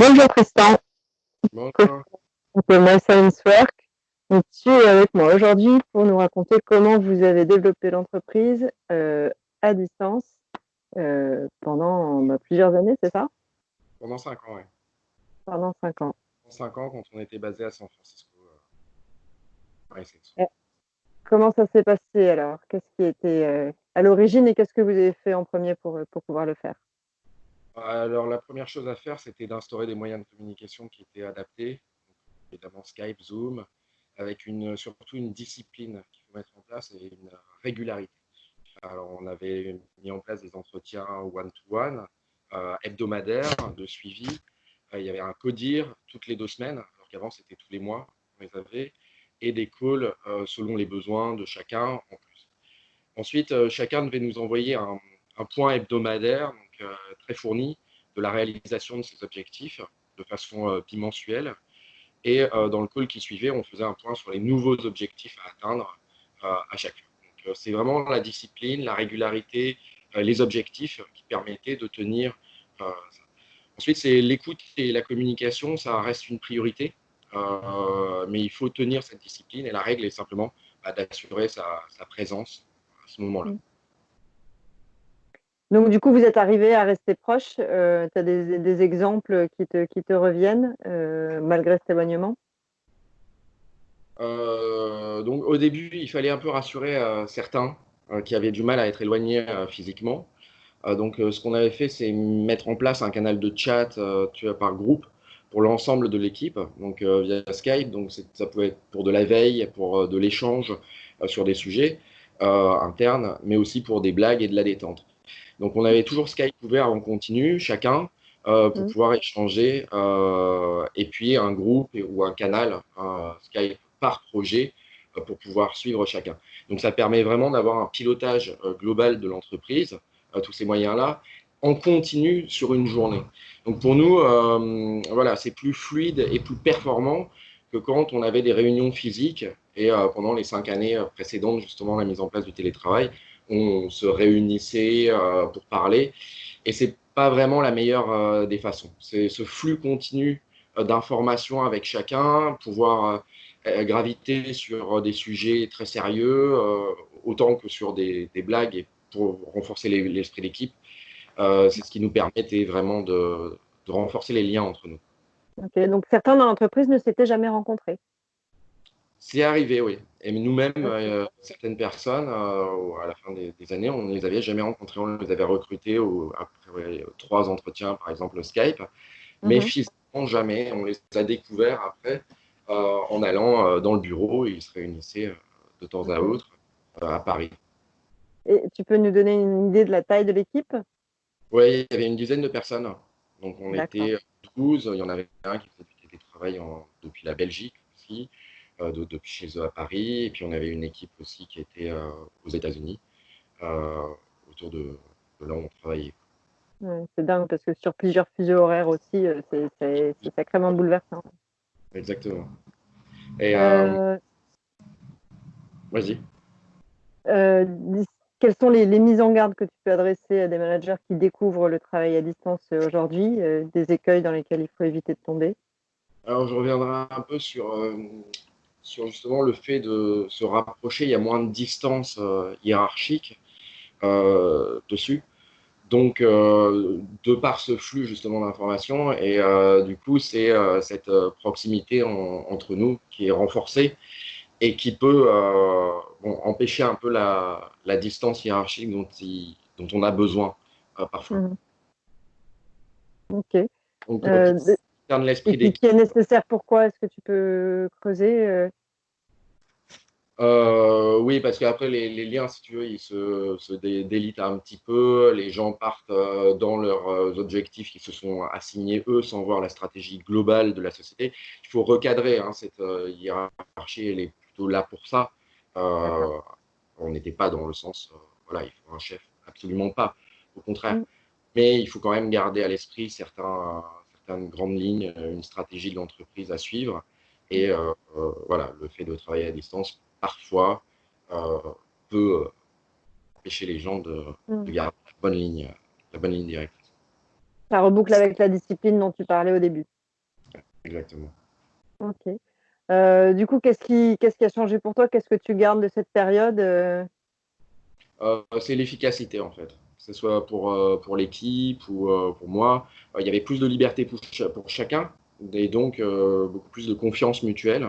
Bonjour Tristan, Bonjour. de My Science Work. Donc, tu es avec moi aujourd'hui pour nous raconter comment vous avez développé l'entreprise à distance pendant plusieurs années, c'est ça? Pendant 5 ans, oui. Pendant 5 ans. Pendant 5 ans, quand on était basé à San Francisco, à Essex. Et comment ça s'est passé alors? Qu'est-ce qui était à l'origine et qu'est-ce que vous avez fait en premier pour pouvoir le faire? Alors, la première chose à faire, c'était d'instaurer des moyens de communication qui étaient adaptés, donc, évidemment Skype, Zoom, avec surtout une discipline qu'il faut mettre en place et une régularité. Alors, on avait mis en place des entretiens one-to-one, hebdomadaires, de suivi. Il y avait un codir toutes les 2 semaines, alors qu'avant, c'était tous les mois, on les avait, et des calls selon les besoins de chacun en plus. Ensuite, chacun devait nous envoyer un point hebdomadaire, donc, très fourni, de la réalisation de ses objectifs de façon bimensuelle. Et dans le call qui suivait, on faisait un point sur les nouveaux objectifs à atteindre à chacun. Donc, c'est vraiment la discipline, la régularité, les objectifs qui permettaient de tenir ça. Ensuite, c'est l'écoute et la communication, ça reste une priorité, mais il faut tenir cette discipline et la règle est simplement d'assurer sa présence à ce moment-là. Donc du coup, vous êtes arrivé à rester proche. Tu as des exemples qui te reviennent malgré cet éloignement? Donc au début, il fallait un peu rassurer certains qui avaient du mal à être éloignés physiquement. Donc ce qu'on avait fait, c'est mettre en place un canal de chat par groupe pour l'ensemble de l'équipe, donc via Skype. Donc ça pouvait être pour de la veille, pour de l'échange sur des sujets internes, mais aussi pour des blagues et de la détente. Donc on avait toujours Skype ouvert en continu, chacun, pour Mm. pouvoir échanger, et puis un groupe ou un canal Skype par projet pour pouvoir suivre chacun. Donc ça permet vraiment d'avoir un pilotage global de l'entreprise, tous ces moyens-là, en continu sur une journée. Donc pour nous, voilà, c'est plus fluide et plus performant que quand on avait des réunions physiques et pendant les 5 années précédentes, justement, la mise en place du télétravail, on se réunissait pour parler. Et c'est pas vraiment la meilleure des façons. C'est ce flux continu d'informations avec chacun, pouvoir graviter sur des sujets très sérieux, autant que sur des blagues et pour renforcer l'esprit d'équipe. C'est ce qui nous permettait vraiment de renforcer les liens entre nous. Ok, donc certains dans l'entreprise ne s'étaient jamais rencontrés. C'est arrivé, oui. Et nous-mêmes, Ok. certaines personnes, à la fin des années, on ne les avait jamais rencontrées. On les avait recrutées après 3 entretiens, par exemple Skype, mais Mhm. physiquement jamais. On les a découverts après en allant dans le bureau et ils se réunissaient de temps à Ok. autre à Paris. Et tu peux nous donner une idée de la taille de l'équipe? Oui, il y avait une dizaine de personnes. Donc on D'accord. était 12. Il y en avait un qui faisait du télétravail depuis la Belgique aussi, depuis chez eux à Paris. Et puis on avait une équipe aussi qui était aux États-Unis, euh, autour de là où on travaillait. Ouais, c'est dingue parce que sur plusieurs fuseaux horaires aussi, c'est sacrément bouleversant. Exactement. Et Euh, vas-y. euh, dis- Quelles sont les mises en garde que tu peux adresser à des managers qui découvrent le travail à distance aujourd'hui, des écueils dans lesquels il faut éviter de tomber? Alors je reviendrai un peu sur justement le fait de se rapprocher. Il y a moins de distance hiérarchique dessus. Donc, de par ce flux justement d'informations, et du coup, c'est cette proximité entre nous qui est renforcée et qui peut empêcher un peu la distance hiérarchique dont on a besoin parfois. Mhm. Ok. Donc, pour Euh, ce de- qui concerne et l'esprit qui est d'équipe, nécessaire pourquoi? Est-ce que tu peux creuser? oui, parce qu'après, les liens, si tu veux, ils se délitent un petit peu. Les gens partent dans leurs objectifs qui se sont assignés eux sans voir la stratégie globale de la société. Il faut recadrer hein, cette hiérarchie, elle est plutôt là pour ça. D'accord. Euh, on n'était pas dans le sens, voilà, il faut un chef, absolument pas. Au contraire. Mm. Mais il faut quand même garder à l'esprit certaines grandes lignes, une stratégie de l'entreprise à suivre. Et voilà, le fait de travailler à distance, parfois, euh, peut empêcher les gens de Mm. garder la bonne ligne directrice. Ça reboucle avec la discipline dont tu parlais au début. Exactement. Ok. Du coup, qu'est-ce qui a changé pour toi? Qu'est-ce que tu gardes de cette période? C'est l'efficacité en fait. Que ce soit pour l'équipe ou pour moi. Il y avait plus de liberté pour chacun et donc beaucoup plus de confiance mutuelle.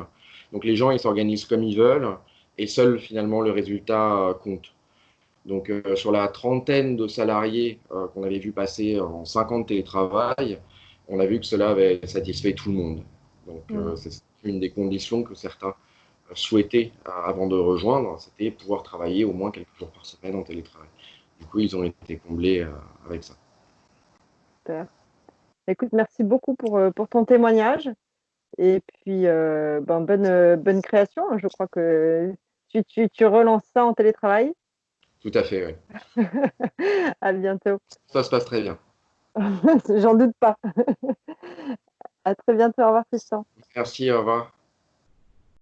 Donc les gens ils s'organisent comme ils veulent et seul finalement le résultat compte. Donc sur la trentaine de salariés qu'on avait vu passer en 5 ans de télétravail, on a vu que cela avait satisfait tout le monde. Donc Hmm. c'est une des conditions que certains souhaitaient avant de rejoindre, c'était pouvoir travailler au moins quelques jours par semaine en télétravail. Du coup, ils ont été comblés avec ça. Super. Écoute, merci beaucoup pour ton témoignage. Et puis, bonne création. Je crois que tu relances ça en télétravail. Tout à fait, oui. À bientôt. Ça se passe très bien. J'en doute pas. À très bientôt. Au revoir, Tristan. Merci, au revoir.